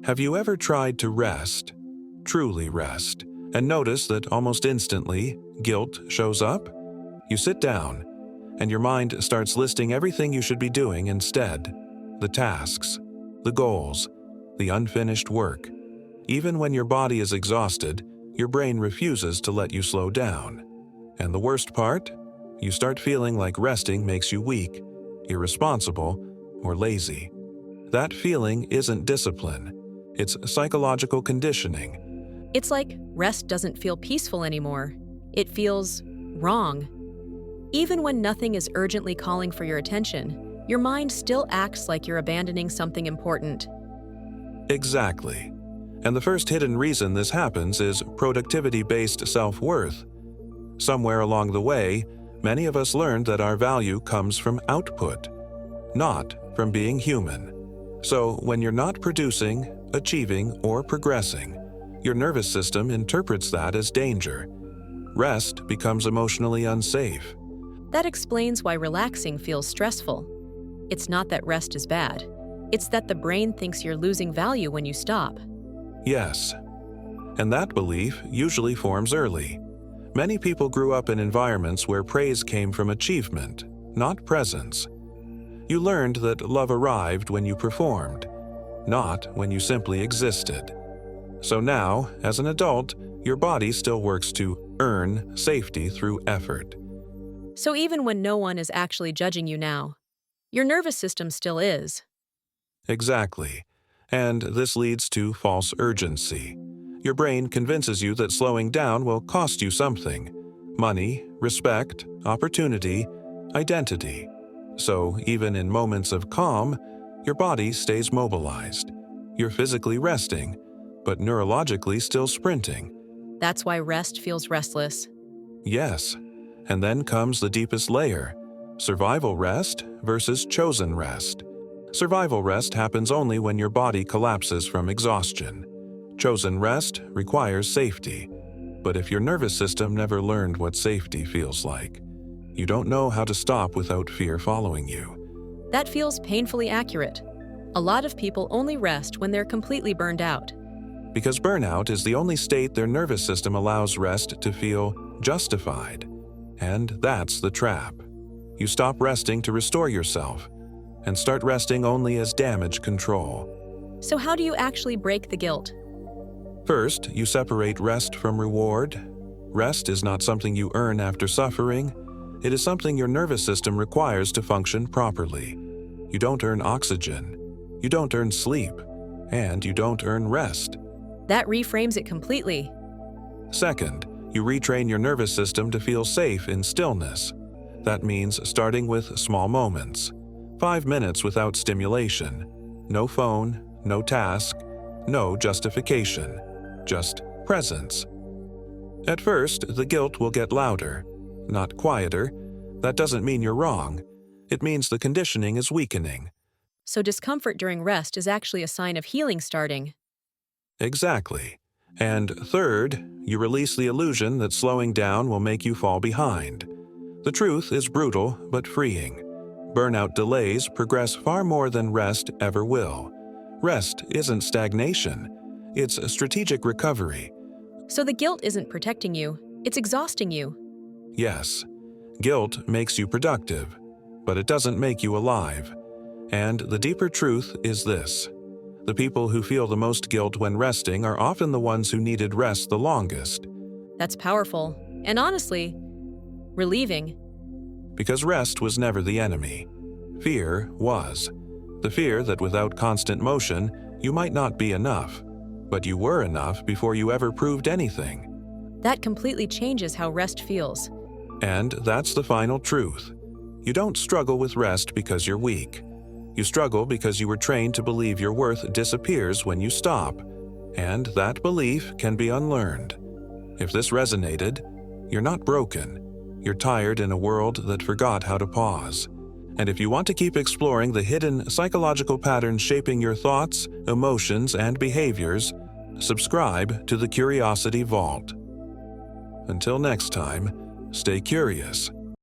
Have you ever tried to rest, truly rest, and notice that almost instantly guilt shows up? You sit down, and your mind starts listing everything you should be doing instead: the tasks, the goals, the unfinished work. Even when your body is exhausted, your brain refuses to let you slow down. And the worst part? You start feeling like resting makes you weak, irresponsible, or lazy. That feeling isn't discipline. It's psychological conditioning. It's like rest doesn't feel peaceful anymore. It feels wrong. Even when nothing is urgently calling for your attention, your mind still acts like you're abandoning something important. Exactly. And the first hidden reason this happens is productivity-based self-worth. Somewhere along the way, many of us learned that our value comes from output, not from being human. So when you're not producing, achieving, or progressing, your nervous system interprets that as danger. Rest becomes emotionally unsafe. That explains why relaxing feels stressful. It's not that rest is bad. It's that the brain thinks you're losing value when you stop. Yes. And that belief usually forms early. Many people grew up in environments where praise came from achievement, not presence. You learned that love arrived when you performed, not when you simply existed. So now, as an adult, your body still works to earn safety through effort. So even when no one is actually judging you now, your nervous system still is. Exactly. And this leads to false urgency. Your brain convinces you that slowing down will cost you something: money, respect, opportunity, identity. So even in moments of calm, your body stays mobilized. You're physically resting, but neurologically still sprinting. That's why rest feels restless. Yes. And then comes the deepest layer: survival rest versus chosen rest. Survival rest happens only when your body collapses from exhaustion. Chosen rest requires safety. But if your nervous system never learned what safety feels like, you don't know how to stop without fear following you. That feels painfully accurate. A lot of people only rest when they're completely burned out. Because burnout is the only state their nervous system allows rest to feel justified. And that's the trap. You stop resting to restore yourself, and start resting only as damage control. So how do you actually break the guilt? First, you separate rest from reward. Rest is not something you earn after suffering. It is something your nervous system requires to function properly. You don't earn oxygen. You don't earn sleep. And you don't earn rest. That reframes it completely. Second, you retrain your nervous system to feel safe in stillness. That means starting with small moments. 5 minutes without stimulation. No phone, no task, no justification. Just presence. At first, the guilt will get louder, not quieter. That doesn't mean you're wrong. It means the conditioning is weakening. So discomfort during rest is actually a sign of healing starting. Exactly. And third, you release the illusion that slowing down will make you fall behind. The truth is brutal but freeing. Burnout delays progress far more than rest ever will. Rest isn't stagnation. It's a strategic recovery. So the guilt isn't protecting you, it's exhausting you. Yes, guilt makes you productive, but it doesn't make you alive. And the deeper truth is this: the people who feel the most guilt when resting are often the ones who needed rest the longest. That's powerful, and honestly, relieving. Because rest was never the enemy. Fear was. The fear that without constant motion, you might not be enough. But you were enough before you ever proved anything. That completely changes how rest feels. And that's the final truth. You don't struggle with rest because you're weak. You struggle because you were trained to believe your worth disappears when you stop. And that belief can be unlearned. If this resonated, you're not broken. You're tired in a world that forgot how to pause. And if you want to keep exploring the hidden psychological patterns shaping your thoughts, emotions, and behaviors, subscribe to the Curiosity Vault. Until next time, stay curious.